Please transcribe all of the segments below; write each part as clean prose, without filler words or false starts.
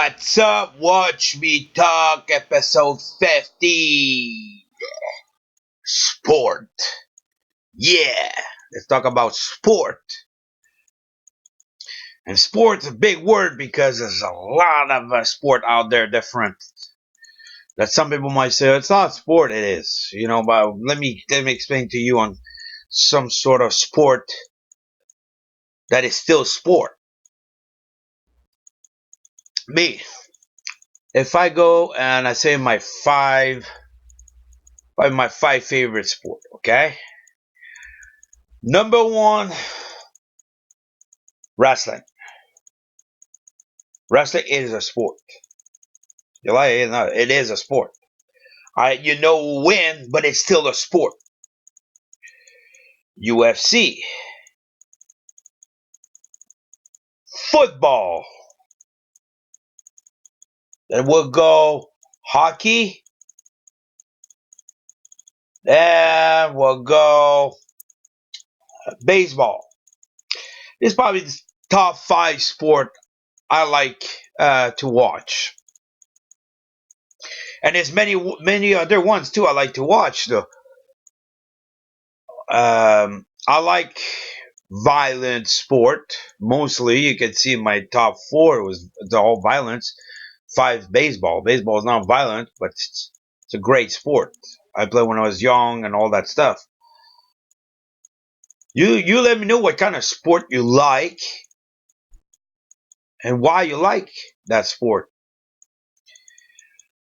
What's up? Watch Me Talk, episode 50. Sport. Yeah, let's talk about sport. And sport's a big word because there's a lot of sport out there different. That some people might say it's not sport. It is, But let me explain to you on some sort of sport that is still sport. Me, if I go and I say my five favorite sport, okay? Number one, wrestling. Wrestling is a sport. You like it? No, it is a sport. When, but it's still a sport. UFC, football. Then we'll go hockey. Then we'll go baseball. This is probably the top five sport I like to watch. And there's many other ones too I like to watch though. I like violent sport mostly. You can see my top four was the all violence. Five, baseball. Baseball is not violent, but it's a great sport. I played when I was young and all that stuff. You let me know what kind of sport you like and why you like that sport.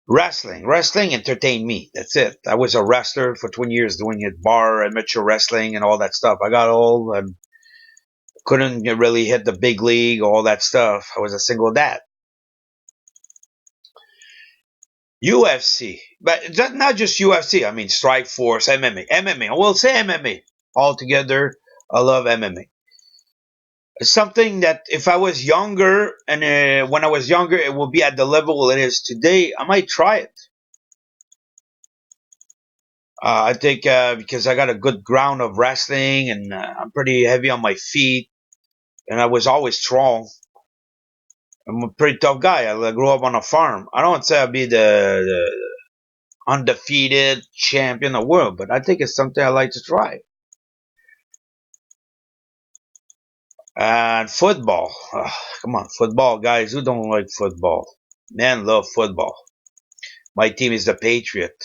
Wrestling entertained me. That's it. I was a wrestler for 20 years, doing it bar, amateur wrestling, and all that stuff. I got old and couldn't really hit the big league, all that stuff. I was a single dad. UFC, but not just UFC. I mean, Strike Force, MMA, MMA. I will say MMA altogether. I love MMA. It's something that if I was younger and when I was younger, it will be at the level it is today. I might try it. I think because I got a good ground of wrestling and I'm pretty heavy on my feet, and I was always strong. I'm a pretty tough guy. I grew up on a farm. I don't say I'll be the undefeated champion of the world, but I think it's something I like to try. And football. Come on, football, guys. Who don't like football? Man, love football. My team is the Patriot.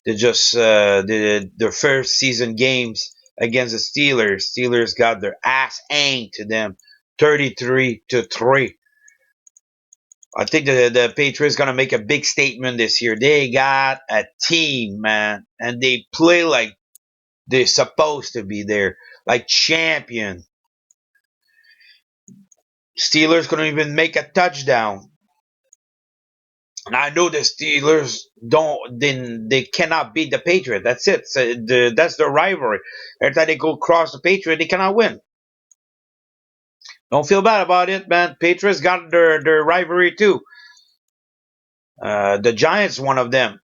They just did their first season games against the Steelers. Steelers got their ass aimed to them, 33-3. I think the Patriots gonna make a big statement this year. They got a team, man, and they play like they're supposed to be there, like champion. Steelers couldn't even make a touchdown. And I know the Steelers don't. Then they cannot beat the Patriots. That's it. So that's the rivalry. Every time they go across the Patriots, they cannot win. Don't feel bad about it, man. Patriots got their rivalry too. The Giants, one of them.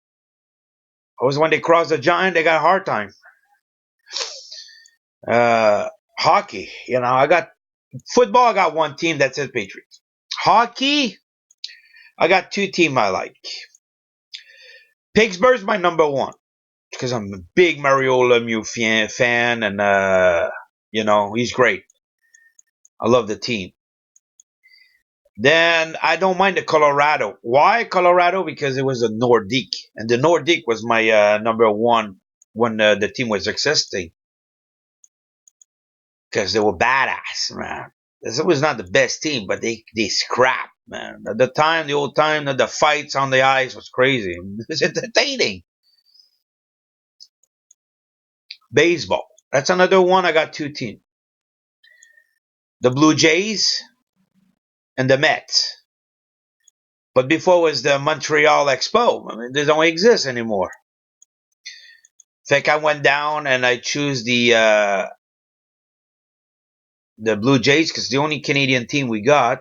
Always when they cross the Giant, they got a hard time. Hockey, I got football. I got one team. That's it, Patriots. Hockey, I got two teams I like. Pittsburgh's my number one because I'm a big Mario Lemieux fan, and he's great. I love the team. Then I don't mind the Colorado. Why Colorado? Because it was a Nordic, and the Nordic was my number one when the team was existing because they were badass, man. It was not the best team, but they scrapped, man. At the old time, the fights on the ice was crazy. It was entertaining. Baseball. That's another one. I got two teams: the Blue Jays and the Mets. But before it was the Montreal Expo. I mean, they don't exist anymore. In fact, I went down and I choose the Blue Jays because the only Canadian team we got.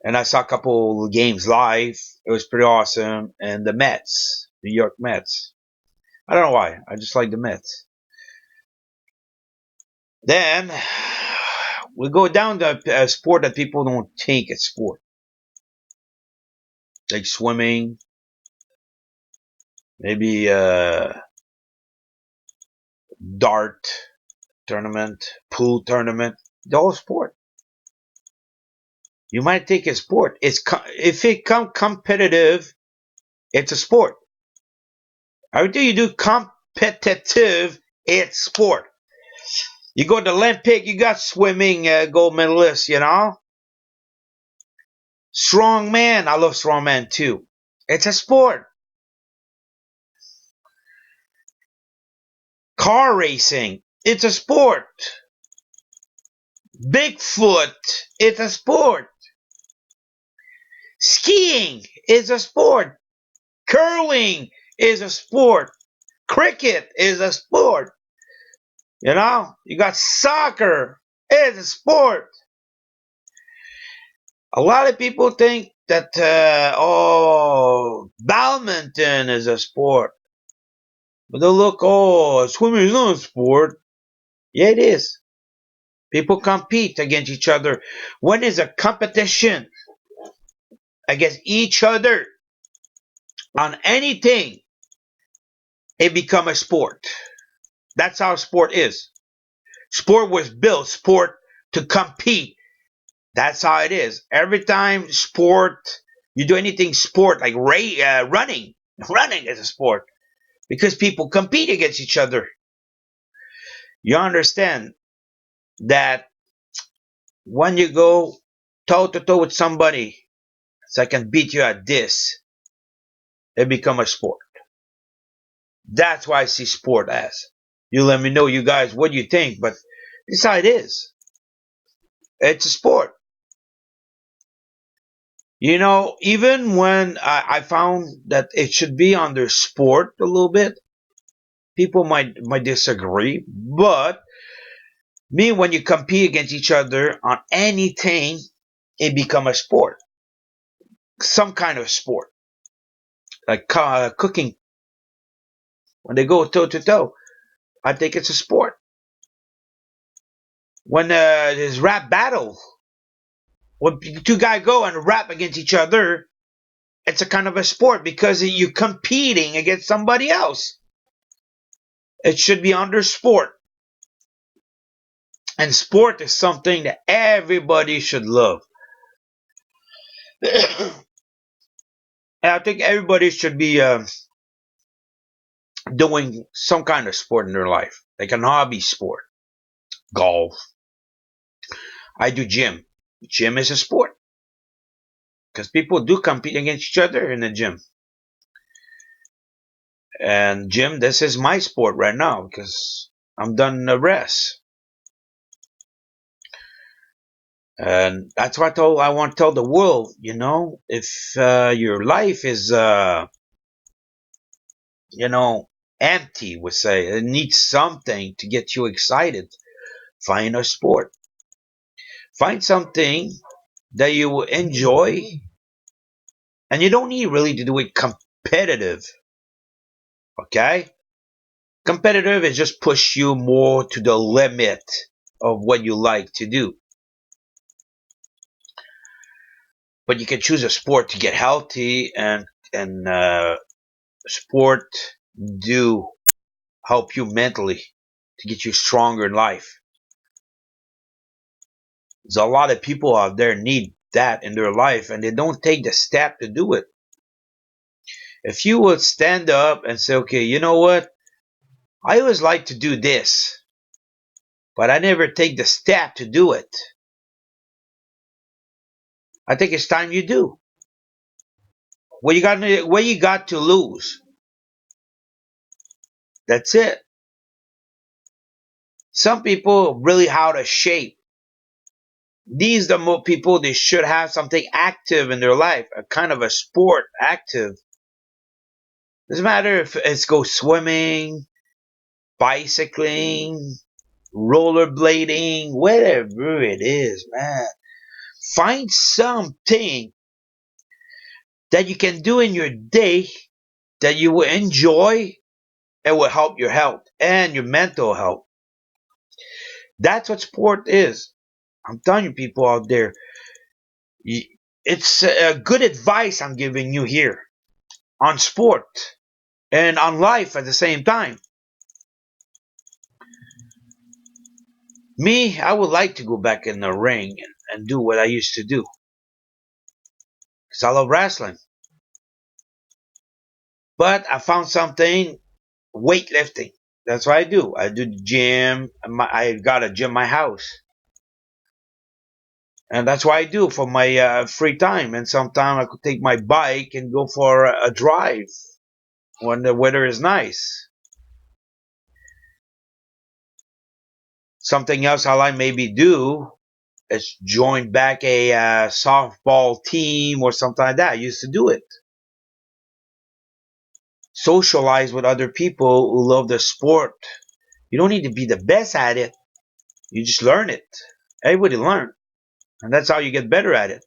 And I saw a couple games live. It was pretty awesome. And the Mets, New York Mets. I don't know why. I just like the Mets. Then we go down to a sport that people don't think it's sport. like swimming, maybe dart tournament, pool tournament. The whole sport. You might think it's sport. If it come competitive, it's a sport. Everything you do competitive, it's sport. You go to the Olympic, you got swimming gold medalists, you know. Strongman, I love strongman too. It's a sport. Car racing, it's a sport. Bigfoot, it's a sport. Skiing is a sport. Curling is a sport. Cricket is a sport. You know, you got soccer, it's a sport. A lot of people think that, badminton is a sport. But they'll look, swimming is not a sport. Yeah, it is. People compete against each other. When is a competition against each other on anything, it become a sport. That's how sport is. Sport was built, sport to compete. That's how it is. Every time sport, you do anything sport like running, running is a sport because people compete against each other. You understand that when you go toe to toe with somebody, so I can beat you at this, it become a sport. That's why I see sport as. You let me know, you guys, what you think, but this is how it is. It's a sport. You know, even when I found that it should be under sport a little bit, people might disagree, but me, when you compete against each other on anything, it become a sport, some kind of sport, like cooking. When they go toe to toe, I think it's a sport. When there's rap battle, when two guys go and rap against each other, it's a kind of a sport because you're competing against somebody else. It should be under sport. And sport is something that everybody should love. And I think everybody should be doing some kind of sport in their life, like an hobby sport. Golf. I do gym. Gym is a sport because people do compete against each other in the gym. And gym, this is my sport right now because I'm done the rest. And that's what I want to tell the world. You know, if your life is, you know, empty, we say, it needs something to get you excited, find a sport. Find something that you will enjoy, and you don't need really to do it competitive. Okay? Competitive is just push you more to the limit of what you like to do. But you can choose a sport to get healthy, and sport do help you mentally to get you stronger in life. There's a lot of people out there need that in their life, and they don't take the step to do it. If you would stand up and say, okay, you know what? I always like to do this, but I never take the step to do it. I think it's time you do. What you got to lose? That's it. Some people really out of shape. These the more people they should have something active in their life, a kind of a sport active. Doesn't matter if it's go swimming, bicycling, rollerblading, whatever it is, man. Find something that you can do in your day that you will enjoy and will help your health and your mental health. That's what sport is. I'm telling you, people out there, it's good advice I'm giving you here on sport and on life at the same time. Me, I would like to go back in the ring and do what I used to do because I love wrestling. But I found something, weightlifting. That's what I do. I do the gym. I got a gym in my house. And that's what I do for my free time. And sometimes I could take my bike and go for a drive when the weather is nice. Something else I like maybe do is join back a softball team or something like that. I used to do it. Socialize with other people who love the sport. You don't need to be the best at it. You just learn it. Everybody learn, and that's how you get better at it.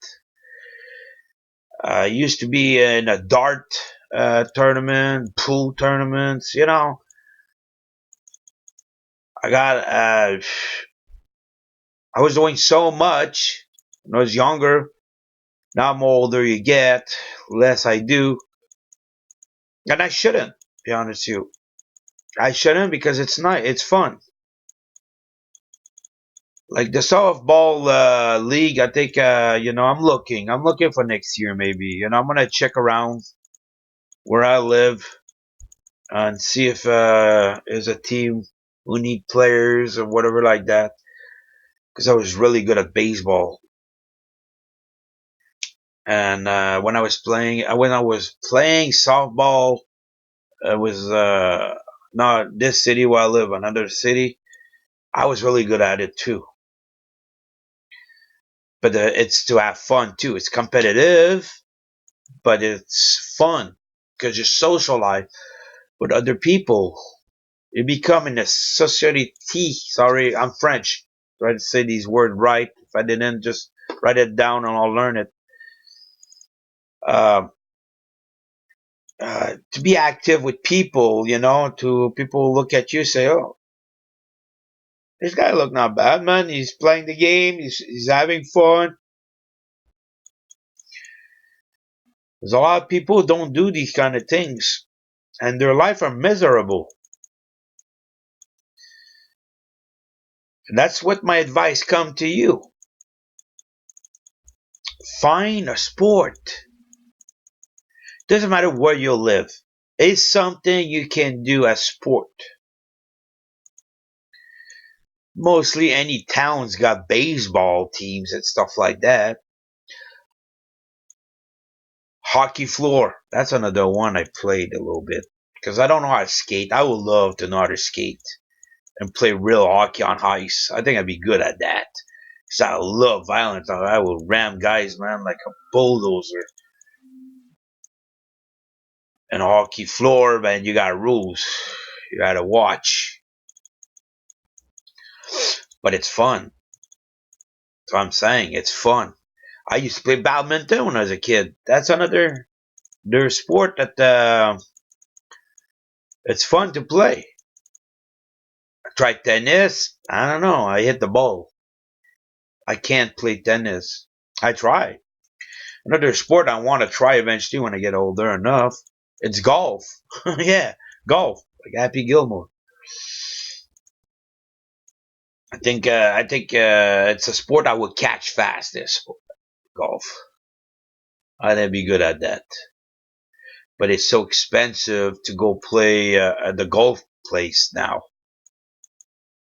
I used to be in a dart tournament, pool tournaments. I got. I was doing so much when I was younger. Now, more older you get, less I do, and I shouldn't. Be honest with you, I shouldn't because it's nice. It's fun. Like the softball league, I think I'm looking for next year maybe. I'm gonna check around where I live and see if there's a team who need players or whatever like that. Because I was really good at baseball, and when I was playing softball, it was not this city where I live, another city. I was really good at it too. But it's to have fun too. It's competitive, but it's fun because you socialize with other people. You become in a society. Sorry, I'm French. Try to say these words right. If I didn't, just write it down and I'll learn it. Uh, to be active with people, to people look at you say, "Oh, this guy look not bad, man. He's playing the game. He's having fun." There's a lot of people who don't do these kind of things, and their life are miserable. And that's what my advice come to you. Find a sport. Doesn't matter where you live. It's something you can do as sport. Mostly any town's got baseball teams and stuff like that. Hockey floor. That's another one I played a little bit. Because I don't know how to skate. I would love to know how to skate and play real hockey on ice. I think I'd be good at that. Because I love violence. I will ram guys, man, like a bulldozer. And hockey floor, man, you got rules. You gotta watch. But it's fun. That's what I'm saying. It's fun. I used to play badminton when I was a kid. That's another their sport that it's fun to play. I tried tennis. I don't know. I hit the ball. I can't play tennis. I try. Another sport I want to try eventually when I get older enough. It's golf. Yeah, golf. Like Happy Gilmore. I think it's a sport I would catch fast. This golf. I'd be good at that. But it's so expensive to go play at the golf place now.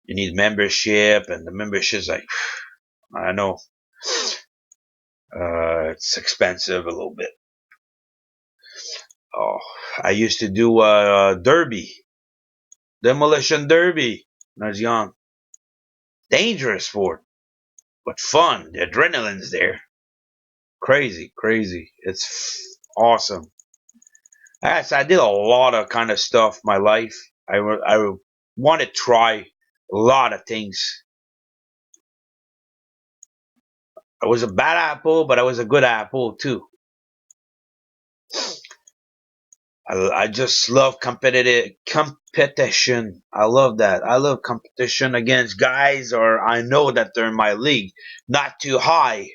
You need membership, and the membership's like I know it's expensive a little bit. Oh, I used to do derby, demolition derby when I was young. Dangerous sport, but fun. The adrenaline's there. Crazy, crazy. It's awesome. I did a lot of kind of stuff in my life. I want to try a lot of things. I was a bad apple, but I was a good apple too. I just love competitive competition. I love that. I love competition against guys, or I know that they're in my league. Not too high.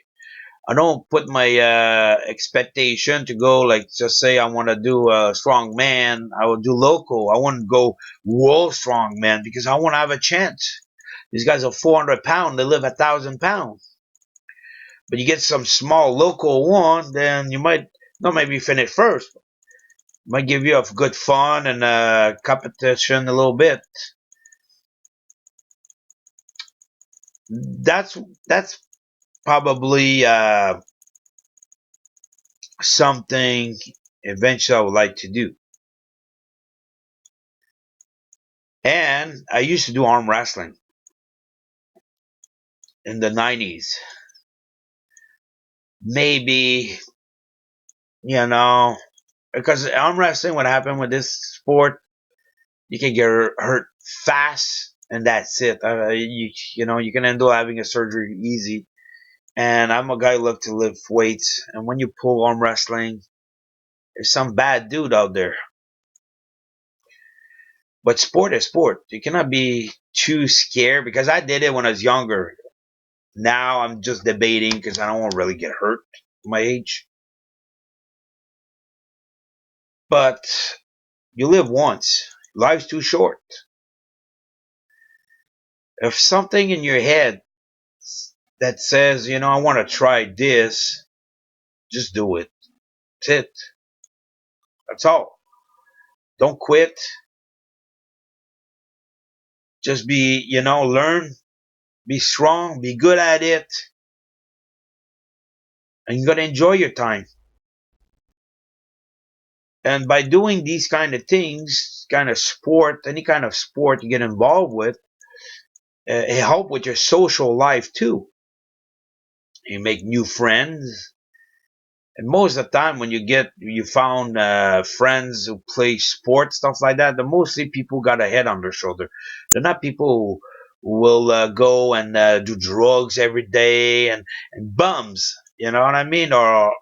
I don't put my expectation to go like just say I want to do a strong man. I will do local. I wouldn't go world strong man because I want to have a chance. These guys are 400 pounds. They live 1,000 pounds. But you get some small local one, then you might not maybe finish first. Might give you a good fun and competition a little bit. That's probably something eventually I would like to do. And I used to do arm wrestling in the 90s. Maybe, you know, because arm wrestling, what happened with this sport, you can get hurt fast and that's it. You can end up having a surgery easy. And I'm a guy who love to lift weights. And when you pull arm wrestling, there's some bad dude out there. But sport is sport. You cannot be too scared because I did it when I was younger. Now I'm just debating because I don't want to really get hurt at my age. But you live once. Life's too short. If something in your head that says, I want to try this, just do it. That's it. That's all. Don't quit. Just be, learn, be strong, be good at it, and you're going to enjoy your time. And by doing these kind of things, kind of sport, any kind of sport you get involved with, it help with your social life too. You make new friends, and most of the time when you found friends who play sports stuff like that, they're mostly people got a head on their shoulder. They're not people who will go and do drugs every day and bums. You know what I mean? Or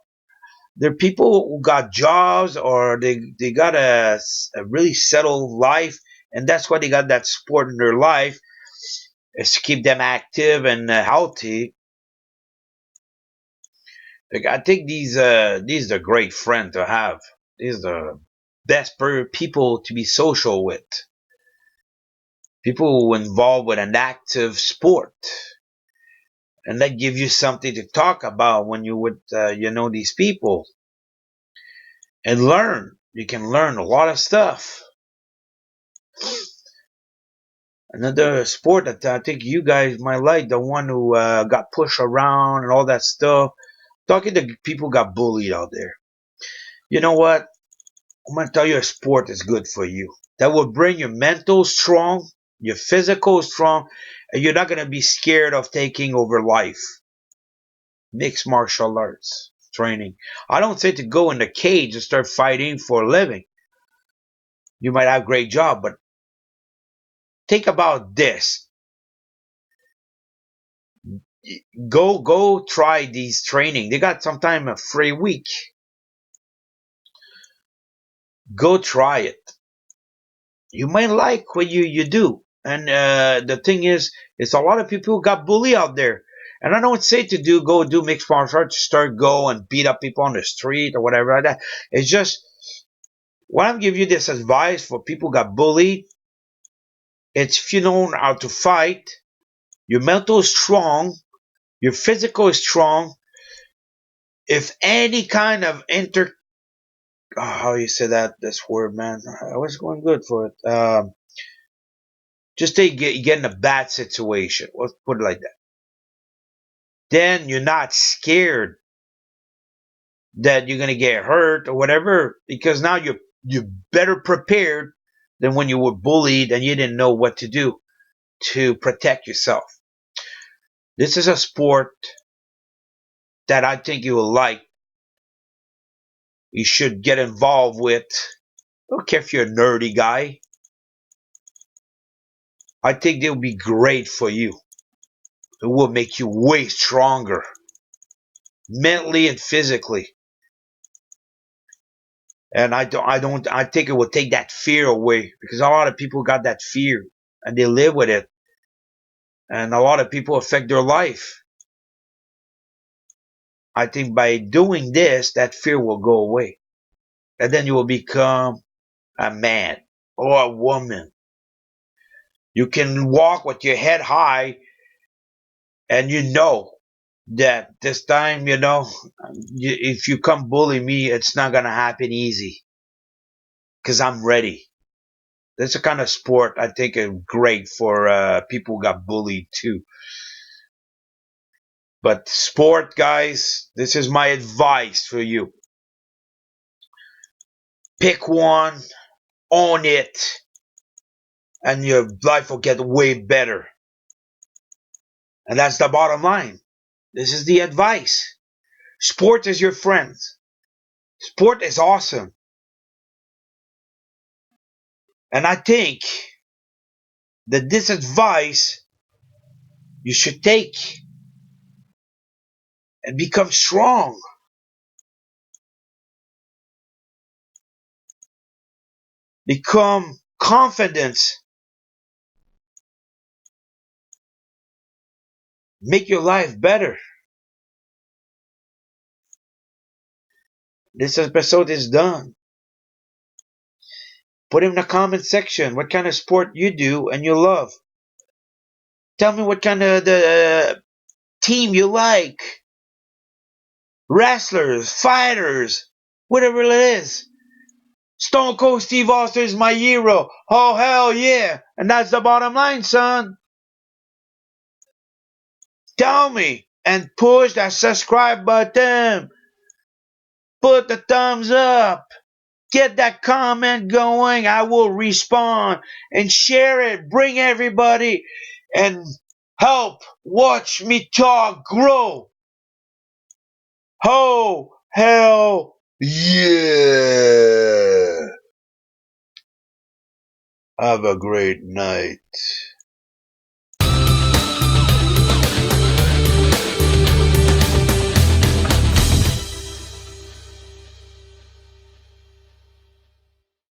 they're people who got jobs or they got a really settled life, and that's why they got that sport in their life is to keep them active and healthy. Like, I think these are great friends to have. These are the best people to be social with. People who involved with an active sport, and that give you something to talk about when you with these people and learn. You can learn a lot of stuff. Another sport that I think you guys might like, the one who got pushed around and all that stuff. Talking to people who got bullied out there. You know what? I'm gonna tell you a sport is good for you. That will bring your mental strong, your physical strong, and you're not gonna be scared of taking over life. Mixed martial arts training. I don't say to go in the cage and start fighting for a living. You might have a great job, but think about this. Go try these training. They got sometime a free week. Go try it. You might like what you do. And the thing is, it's a lot of people who got bullied out there. And I don't say to go do mixed martial arts, start go and beat up people on the street or whatever like that. It's just when I'm giving you this advice for people who got bullied, it's if you know how to fight, your mental is strong, your physical is strong. If any kind of how you say this word, man, I was going good for it. Just take get in a bad situation. Let's put it like that. Then you're not scared that you're gonna get hurt or whatever because now you're better prepared than when you were bullied and you didn't know what to do to protect yourself. This is a sport that I think you will like. You should get involved with. I don't care if you're a nerdy guy. I think they'll be great for you. It will make you way stronger mentally and physically. And I think it will take that fear away because a lot of people got that fear and they live with it. And a lot of people affect their life. I think by doing this, that fear will go away. And then you will become a man or a woman. You can walk with your head high and you know that this time, if you come bully me, it's not going to happen easy because I'm ready. That's a kind of sport I think is great for people who got bullied too. But sport, guys, this is my advice for you. Pick one, own it, and your life will get way better. And that's the bottom line. This is the advice. Sport is your friend. Sport is awesome. And I think that this advice you should take and become strong. Become confident. Make your life better. This episode is done. Put in the comment section what kind of sport you do and you love. Tell me what kind of the team you like. Wrestlers, fighters, whatever it is. Stone Cold Steve Austin is my hero. Oh, hell yeah. And that's the bottom line, son. Tell me and push that subscribe button. Put the thumbs up. Get that comment going. I will respond and share it. Bring everybody and help watch me talk grow. Oh, hell yeah. Have a great night.